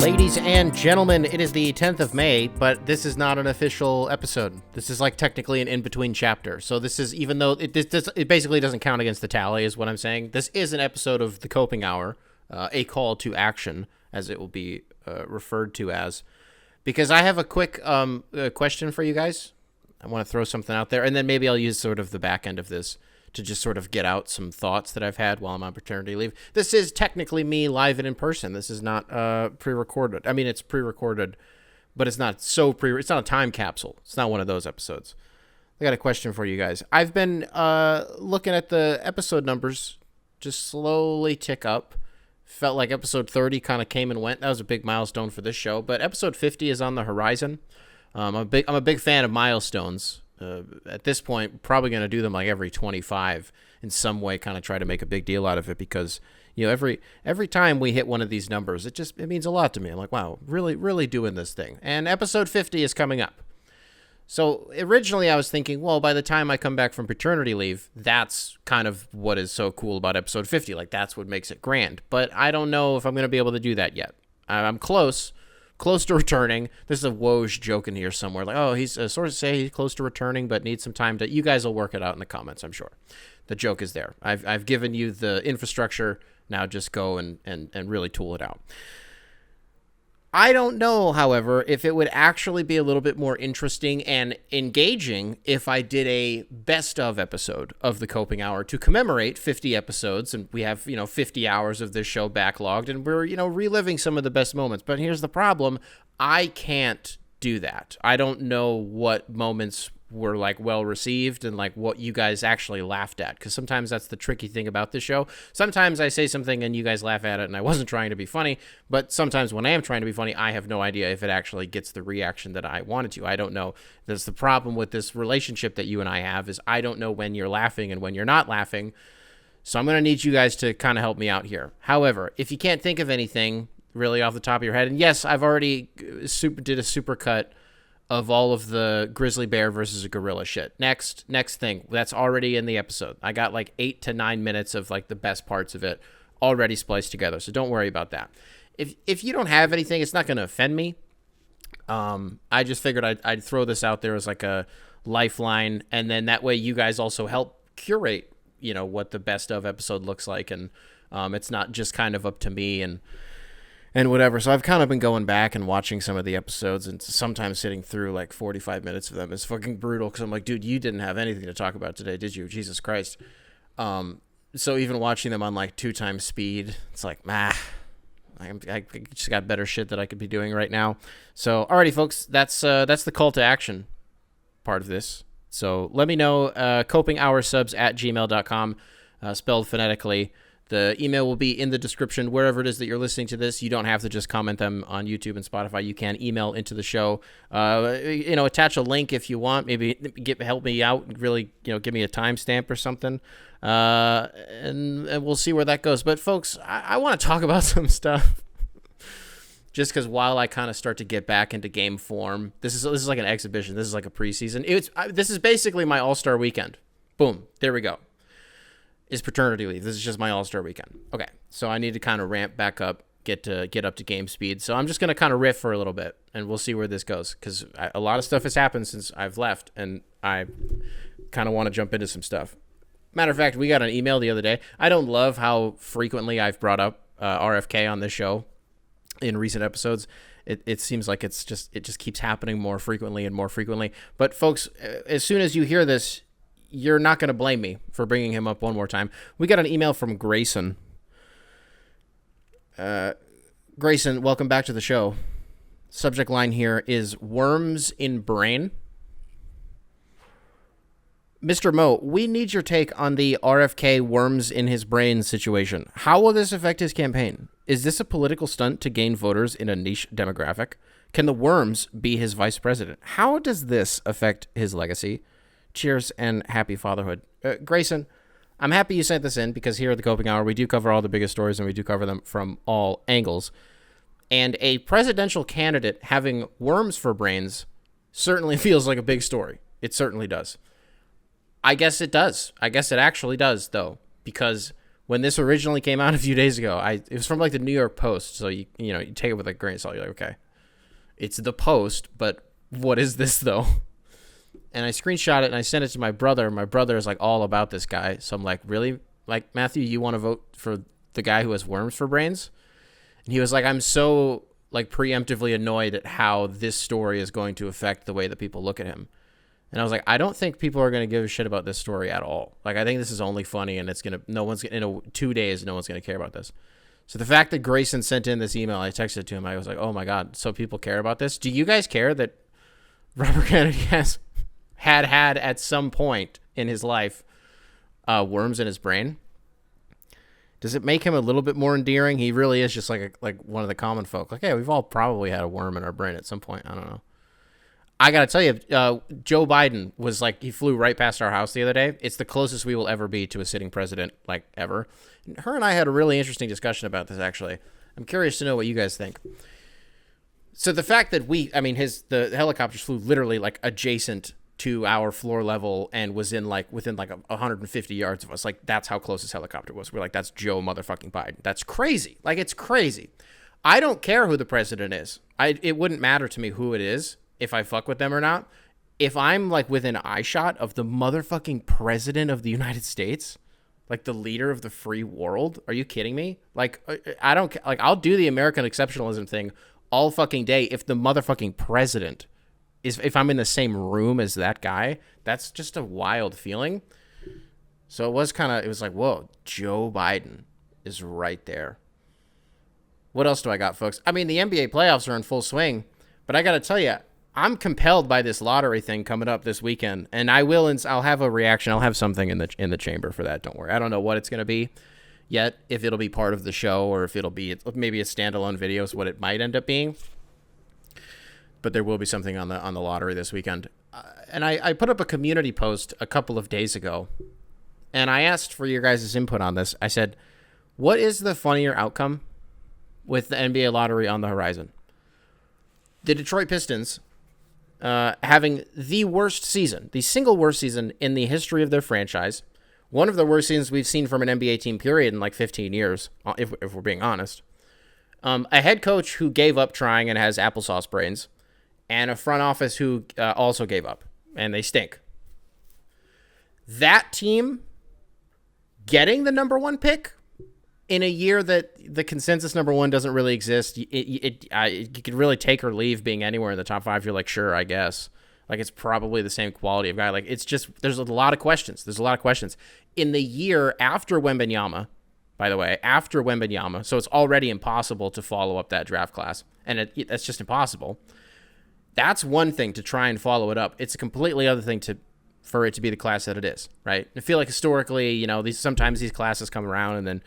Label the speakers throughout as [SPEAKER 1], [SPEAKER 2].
[SPEAKER 1] Ladies and gentlemen, it is the 10th of May, but this is not an official episode. This is like technically an in-between chapter. So this is, even though it basically doesn't count against the tally is what I'm saying. This is an episode of the Coping Hour, a call to action, as it will be referred to as. Because I have a quick question for you guys. I want to throw something out there, and then maybe I'll use sort of the back end of this to just sort of get out some thoughts that I've had while I'm on paternity leave. This is technically me live and in person. This is not pre-recorded. I mean, it's pre-recorded, but it's not so it's not a time capsule. It's not one of those episodes. I got a question for you guys. I've been looking at the episode numbers just slowly tick up. Felt like episode 30 kind of came and went. That was a big milestone for this show, but episode 50 is on the horizon. I'm a big fan of milestones. At this point, probably going to do them like every 25 in some way, kind of try to make a big deal out of it, because, you know, every time we hit one of these numbers, it means a lot to me. I'm like, wow, really doing this thing. And episode 50 is coming up. So originally I was thinking, well, by the time I come back from paternity leave, that's kind of what is so cool about episode 50. Like, that's what makes it grand. But I don't know if I'm going to be able to do that yet. I'm close to returning. There's a Woj joke in here somewhere. Like, oh, he's sources say he's close to returning, but needs some time to. You guys will work it out in the comments, I'm sure. The joke is there. I've given you the infrastructure. Now just go and really tool it out. I don't know, however, if it would actually be a little bit more interesting and engaging if I did a best of episode of the Coping Hour to commemorate 50 episodes. And we have, 50 hours of this show backlogged, and we're, reliving some of the best moments. But here's the problem. I can't do that. I don't know what moments were like well received and like what you guys actually laughed at, because sometimes that's the tricky thing about this show. Sometimes I say something and you guys laugh at it and I wasn't trying to be funny, but sometimes when I am trying to be funny, I have no idea if it actually gets the reaction that I wanted to. I don't know. That's the problem with this relationship that you and I have, is I don't know when you're laughing and when you're not laughing. So I'm going to need you guys to kind of help me out here. However, if you can't think of anything really off the top of your head, and yes, I've already did a super cut of all of the grizzly bear versus a gorilla shit. Next thing, that's already in the episode. I got like 8 to 9 minutes of like the best parts of it already spliced together, so don't worry about that. If you don't have anything, it's not going to offend me. I just figured I'd throw this out there as like a lifeline, and then that way you guys also help curate, what the best of episode looks like, and it's not just kind of up to me and whatever. So I've kind of been going back and watching some of the episodes, and sometimes sitting through like 45 minutes of them is fucking brutal, because I'm like, dude, you didn't have anything to talk about today, did you? Jesus Christ. So even watching them on like 2 times speed, it's like, I just got better shit that I could be doing right now. So, alrighty, folks, that's the call to action part of this. So let me know, copingoursubs@gmail.com, spelled phonetically. The email will be in the description wherever it is that you're listening to this. You don't have to just comment them on YouTube and Spotify. You can email into the show. Attach a link if you want. Maybe help me out. Really, give me a timestamp or something. And we'll see where that goes. But folks, I want to talk about some stuff. Just because while I kind of start to get back into game form, this is like an exhibition. This is like a preseason. This is basically my All-Star weekend. Boom. There we go. Is paternity leave. This is just my All-Star weekend. Okay, so I need to kind of ramp back up, get up to game speed. So I'm just going to kind of riff for a little bit, and we'll see where this goes, because a lot of stuff has happened since I've left, and I kind of want to jump into some stuff. Matter of fact, we got an email the other day. I don't love how frequently I've brought up RFK on this show in recent episodes. It seems like it just keeps happening more frequently and more frequently. But folks, as soon as you hear this, you're not going to blame me for bringing him up one more time. We got an email from Grayson. Grayson, welcome back to the show. Subject line here is worms in brain. Mr. Mo, we need your take on the RFK worms in his brain situation. How will this affect his campaign? Is this a political stunt to gain voters in a niche demographic? Can the worms be his vice president? How does this affect his legacy? Cheers and happy fatherhood. Grayson, I'm happy you sent this in, because here at the Coping Hour, we do cover all the biggest stories, and we do cover them from all angles. And a presidential candidate having worms for brains certainly feels like a big story. It certainly does. I guess it does. I guess it actually does, though, because when this originally came out a few days ago, it was from like the New York Post. So you take it with a grain of salt. You're like, okay, it's the Post, but what is this though? And I screenshot it and I sent it to my brother. My brother is like all about this guy. So I'm like, really? Like, Matthew, you want to vote for the guy who has worms for brains? And he was like, I'm so like preemptively annoyed at how this story is going to affect the way that people look at him. And I was like, I don't think people are going to give a shit about this story at all. Like, I think this is only funny, and in 2 days, no one's going to care about this. So the fact that Grayson sent in this email, I texted to him. I was like, oh my God, so people care about this? Do you guys care that Robert Kennedy has had at some point in his life worms in his brain? Does it make him a little bit more endearing? He really is just like one of the common folk. Like, yeah, we've all probably had a worm in our brain at some point. I don't know. I got to tell you, Joe Biden was like, he flew right past our house the other day. It's the closest we will ever be to a sitting president, like ever. And her and I had a really interesting discussion about this, actually. I'm curious to know what you guys think. So the fact that the helicopters flew literally like adjacent to our floor level and was within 150 yards of us. Like, that's how close this helicopter was. We're like, that's Joe motherfucking Biden. That's crazy. Like, it's crazy. I don't care who the president is. It wouldn't matter to me who it is, if I fuck with them or not. If I'm like within eye shot of the motherfucking president of the United States, like the leader of the free world, are you kidding me? Like, I don't like, I'll do the American exceptionalism thing all fucking day if the motherfucking president if I'm in the same room as that guy. That's just a wild feeling. So it was like, whoa, Joe Biden is right there. What else do I got, folks? I mean, the NBA playoffs are in full swing, but I got to tell you, I'm compelled by this lottery thing coming up this weekend, and I'll have a reaction. I'll have something in the chamber for that. Don't worry. I don't know what it's going to be yet, if it'll be part of the show or if it'll be maybe a standalone video is what it might end up being. But there will be something on the lottery this weekend. And I put up a community post a couple of days ago, and I asked for your guys' input on this. I said, what is the funnier outcome with the NBA lottery on the horizon? The Detroit Pistons having the worst season, the single worst season in the history of their franchise, one of the worst seasons we've seen from an NBA team, period, in like 15 years, if we're being honest. A head coach who gave up trying and has applesauce brains, and a front office who also gave up, and they stink. That team getting the number one pick in a year that the consensus number one doesn't really exist, you could really take or leave being anywhere in the top five. You're like, sure, I guess. Like, it's probably the same quality of guy. Like, it's just, there's a lot of questions. In the year after Wembanyama, by the way, so it's already impossible to follow up that draft class, and that's just impossible. That's one thing to try and follow it up. It's a completely other thing for it to be the class that it is, right? I feel like historically, sometimes these classes come around and then,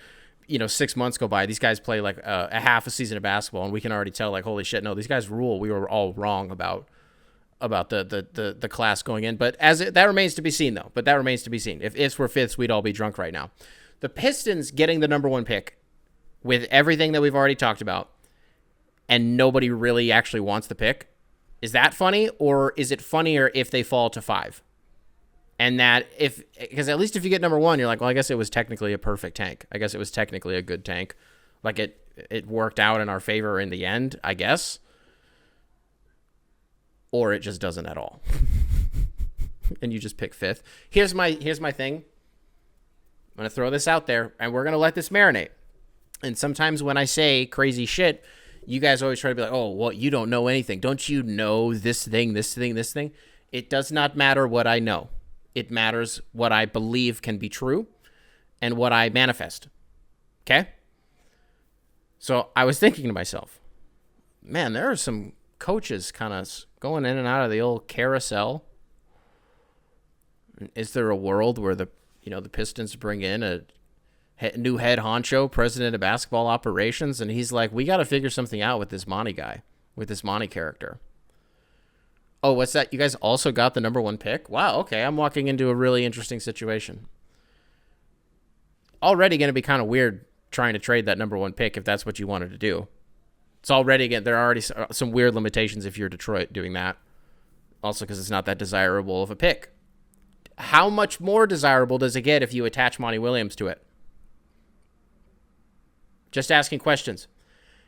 [SPEAKER 1] 6 months go by. These guys play like a half a season of basketball, and we can already tell, like, holy shit, no, these guys rule. We were all wrong about the class going in. But that remains to be seen, though. If ifs were fifths, we'd all be drunk right now. The Pistons getting the number one pick with everything that we've already talked about, and nobody really actually wants the pick. Is that funny, or is it funnier if they fall to 5? And because at least if you get number one, you're like, well, I guess it was technically a perfect tank. I guess it was technically a good tank. Like, it worked out in our favor in the end, I guess. Or it just doesn't at all. And you just pick 5th. Here's my thing. I'm going to throw this out there, and we're going to let this marinate. And sometimes when I say crazy shit, you guys always try to be like, oh, well, you don't know anything. Don't you know this thing, this thing, this thing? It does not matter what I know. It matters what I believe can be true and what I manifest. Okay? So I was thinking to myself, man, there are some coaches kind of going in and out of the old carousel. Is there a world where the Pistons bring in a new head honcho, president of basketball operations, and he's like, we got to figure something out with this Monty guy, with this Monty character. Oh, what's that? You guys also got the number one pick? Wow, okay, I'm walking into a really interesting situation. Already going to be kind of weird trying to trade that number one pick if that's what you wanted to do. There are already some weird limitations if you're Detroit doing that. Also because it's not that desirable of a pick. How much more desirable does it get if you attach Monty Williams to it? Just asking questions.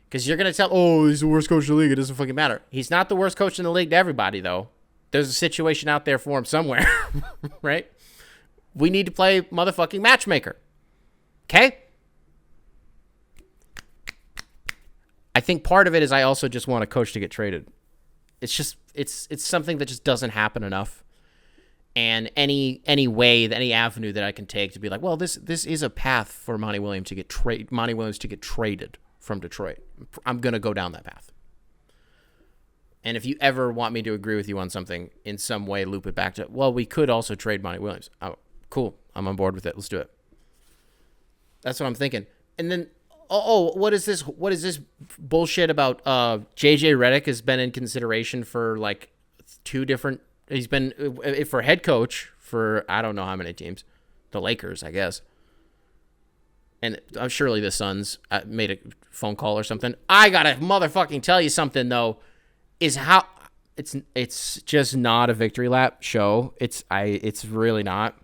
[SPEAKER 1] Because you're going to tell, oh, he's the worst coach in the league. It doesn't fucking matter. He's not the worst coach in the league to everybody, though. There's a situation out there for him somewhere, right? We need to play motherfucking matchmaker. Okay? I think part of it is I also just want a coach to get traded. It's just, it's something that just doesn't happen enough. And any way, any avenue that I can take to be like, well, this is a path for Monty Williams to get traded from Detroit. I'm going to go down that path. And if you ever want me to agree with you on something in some way, loop it back to, well, we could also trade Monty Williams. Oh, cool. I'm on board with it. Let's do it. That's what I'm thinking. And then, what is this? What is this bullshit about JJ Redick has been in consideration for like 2 different, he's been for head coach for I don't know how many teams. The Lakers, I guess. And surely the Suns made a phone call or something. I got to motherfucking tell you something, though. Is how it's just not a victory lap show. It's really not.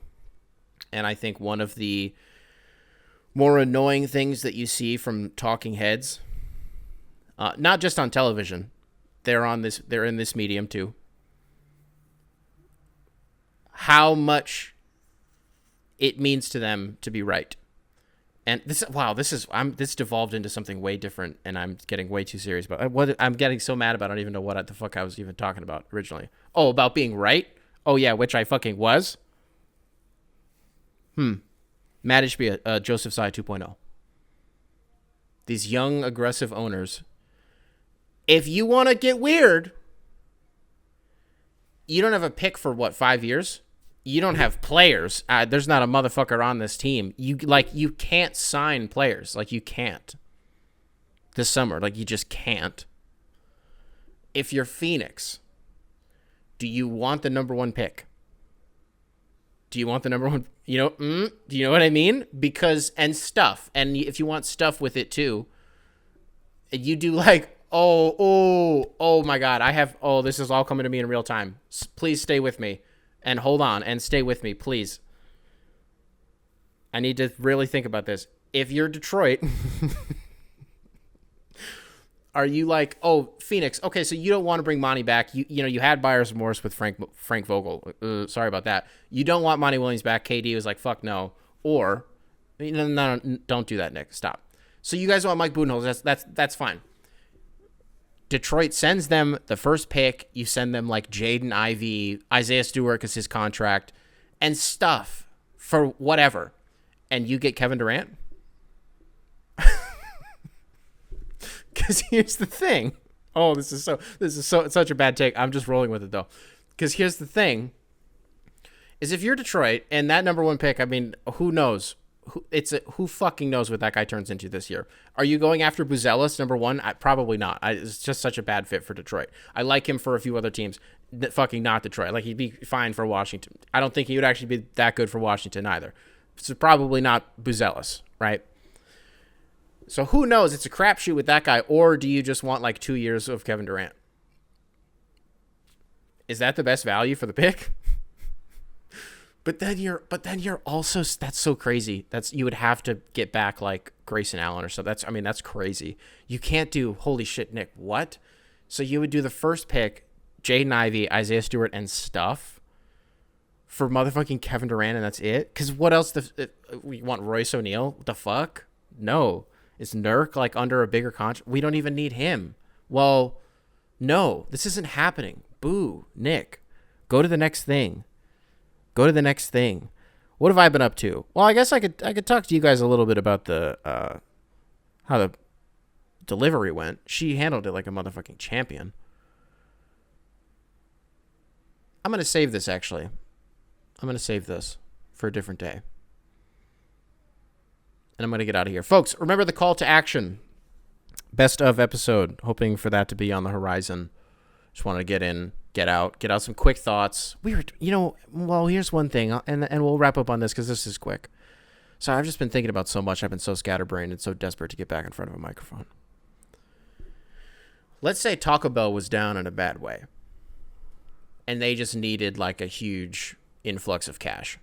[SPEAKER 1] And I think one of the more annoying things that you see from talking heads, not just on television, they're in this medium too. How much it means to them to be right. And this devolved into something way different, and I'm getting way too serious about what I'm getting so mad about. I don't even know what the fuck I was even talking about originally. Oh, about being right? Oh yeah, which I fucking was. Matt Ishbia, Joseph Tsai 2.0. These young, aggressive owners. If you want to get weird, you don't have a pick for 5 years? You don't have players. There's not a motherfucker on this team. You can't sign players. You can't. This summer, you just can't. If you're Phoenix, do you want the number 1 pick? Do you want the number 1? Do you know what I mean? And stuff. And if you want stuff with it too, you do oh my God, this is all coming to me in real time. Please stay with me. And hold on and stay with me, please. I need to really think about this. If you're Detroit, are you Phoenix? Okay, so you don't want to bring Monty back. You had buyer's remorse with Frank Vogel. Sorry about that. You don't want Monty Williams back. KD was like, fuck no. Or, no, don't do that, Nick. Stop. So you guys want Mike Budenholzer. That's fine. Detroit sends them the first pick. You send them Jaden Ivey, Isaiah Stewart because his contract, and stuff for whatever. And you get Kevin Durant? Because here's the thing. Oh, this is such a bad take. I'm just rolling with it though. Because here's the thing. Is if you're Detroit and that number 1 pick, who knows? Who fucking knows what that guy turns into this year? Are you going after Buzelis, number 1? Probably not. It's just such a bad fit for Detroit. I like him for a few other teams. Fucking not Detroit. He'd be fine for Washington. I don't think he would actually be that good for Washington either. So probably not Buzelis, right? So who knows? It's a crapshoot with that guy. Or do you just want 2 years of Kevin Durant? Is that the best value for the pick? But then you're also, that's so crazy. You would have to get back Grayson Allen or something. That's crazy. You can't do, holy shit, Nick, what? So you would do the first pick, Jaden Ivey, Isaiah Stewart, and stuff for motherfucking Kevin Durant, and that's it? Because what else? We want Royce O'Neal? The fuck? No. Is Nurk under a bigger contract? We don't even need him. Well, no, this isn't happening. Boo, Nick. Go to the next thing. What have I been up to? Well, I guess I could talk to you guys a little bit about the how the delivery went. She handled it like a motherfucking champion. I'm going to save this, actually. I'm going to save this for a different day. And I'm going to get out of here. Folks, remember the call to action. Best of episode. Hoping for that to be on the horizon. Just wanted to get in, get out some quick thoughts. Here's one thing, and we'll wrap up on this because this is quick. So I've just been thinking about so much. I've been so scatterbrained and so desperate to get back in front of a microphone. Let's say Taco Bell was down in a bad way, and they just needed a huge influx of cash.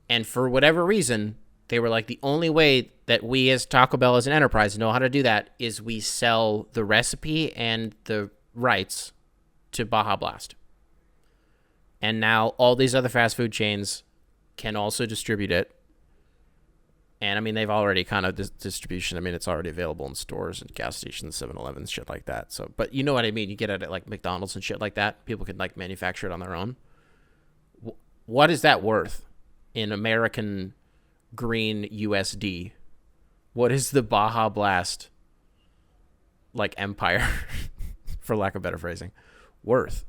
[SPEAKER 1] And for whatever reason, They were like, the only way that we as Taco Bell as an enterprise know how to do that is we sell the recipe and the rights to Baja Blast. And now all these other fast food chains can also distribute it. And, I mean, they've already kind of distribution. I mean, it's already available in stores and gas stations, 7-Elevens, shit like that. So, but you know what I mean? You get it at, like, McDonald's and shit like that. People can, like, manufacture it on their own. What is that worth in American green USD? What is the Baja Blast, like, empire, for lack of better phrasing, worth?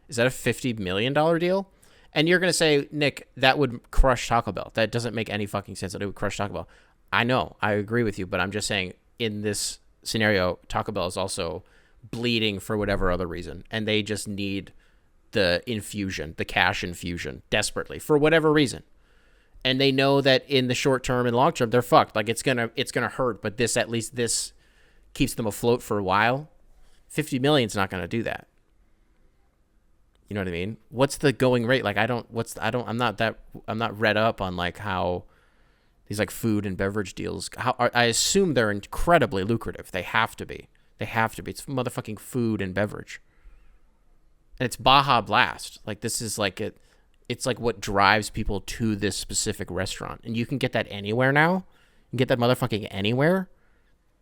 [SPEAKER 1] Is that a $50 million deal? And you're going to say, Nick, that would crush Taco Bell. That doesn't make any fucking sense that it would crush Taco Bell. I know. I agree with you. But I'm just saying, in this scenario, Taco Bell is also bleeding for whatever other reason. And they just need the infusion, the cash infusion, desperately, for whatever reason. And they know that in the short term and long term, they're fucked. Like, it's gonna hurt. But at least this keeps them afloat for a while. $50 million is not going to do that. You know what I mean? What's the going rate? Like, I'm not read up on, like, how these, like, food and beverage deals, I assume they're incredibly lucrative. They have to be. It's motherfucking food and beverage. And it's Baja Blast. Like, this is like it's like what drives people to this specific restaurant. And you can get that anywhere now. You can get that motherfucking anywhere.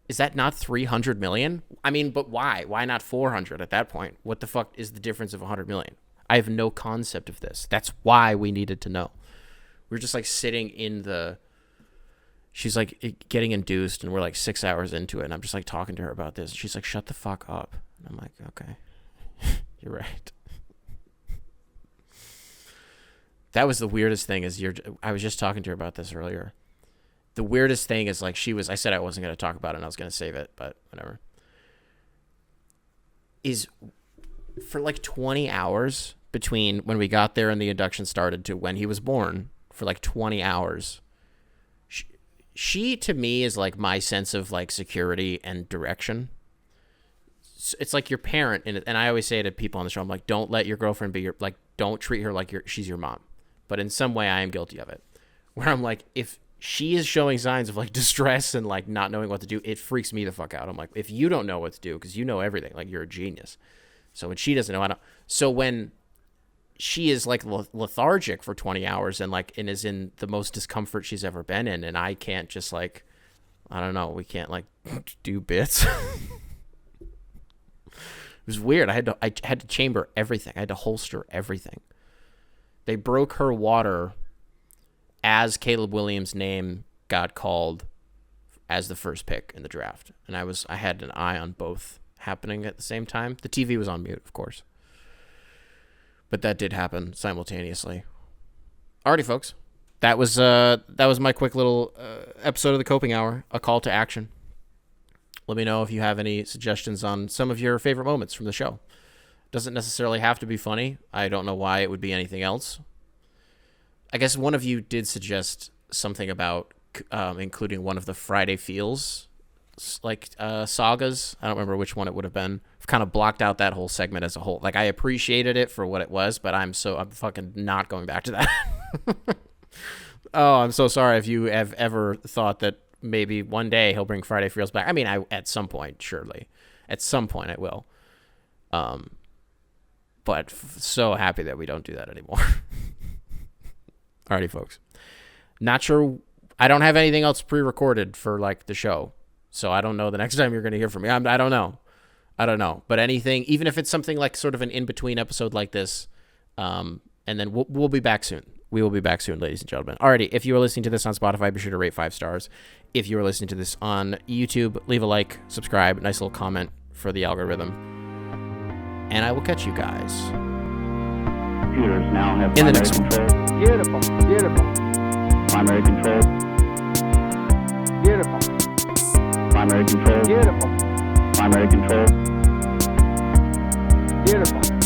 [SPEAKER 1] Is that not 300 million? I mean, but why? Why not 400 at that point? What the fuck is the difference of 100 million? I have no concept of this. That's why we needed to know. We're just, like, sitting in she's, like, getting induced, and we're, like, 6 hours into it, and I'm just, like, talking to her about this. And she's like, shut the fuck up. And I'm like, okay, you're right. That was the weirdest thing I was just talking to her about this earlier. The weirdest thing is, like, I said I wasn't going to talk about it and I was going to save it, but whatever. Is for like 20 hours between when we got there and the induction started to when he was born, for like 20 hours, she to me is like my sense of, like, security and direction. It's like your parent, and I always say to people on the show, I'm like, don't let your girlfriend be don't treat her like she's your mom. But in some way I am guilty of it. Where I'm like, if she is showing signs of, like, distress and, like, not knowing what to do, it freaks me the fuck out. I'm like, if you don't know what to do, because you know everything, like, you're a genius. So when she doesn't know, I don't. So when she is, like, lethargic for 20 hours and is in the most discomfort she's ever been in, and I can't just, like, I don't know, we can't, like, do bits. It was weird. I had to chamber everything. I had to holster everything. They broke her water as Caleb Williams' name got called as the first pick in the draft. And I had an eye on both happening at the same time. The TV was on mute, of course. But that did happen simultaneously. Alrighty, folks. That was my quick little episode of the Coping Hour, a call to action. Let me know if you have any suggestions on some of your favorite moments from the show. Doesn't necessarily have to be funny. I don't know why it would be anything else. I guess one of you did suggest something about including one of the Friday Feels, like, sagas. I don't remember which one it would have been. I've kind of blocked out that whole segment as a whole. Like, I appreciated it for what it was, but I'm fucking not going back to that. Oh, I'm so sorry if you have ever thought that maybe one day he'll bring Friday Feels back. I mean, at some point, surely. At some point I will. But so happy that we don't do that anymore. Alrighty, folks. Not sure. I don't have anything else pre-recorded for, like, the show. So I don't know the next time you're going to hear from me. I don't know. But anything, even if it's something like sort of an in-between episode like this, and then we'll be back soon. We will be back soon, ladies and gentlemen. Alrighty, if you are listening to this on Spotify, be sure to rate 5 stars. If you are listening to this on YouTube, leave a like, subscribe, nice little comment for the algorithm. And I will catch you guys
[SPEAKER 2] computers now have
[SPEAKER 1] in the
[SPEAKER 2] primary
[SPEAKER 1] next one.
[SPEAKER 2] control.
[SPEAKER 3] Beautiful.
[SPEAKER 2] Primary control.
[SPEAKER 3] Beautiful.
[SPEAKER 2] Primary control.
[SPEAKER 3] Beautiful.
[SPEAKER 2] Primary control.
[SPEAKER 3] Beautiful.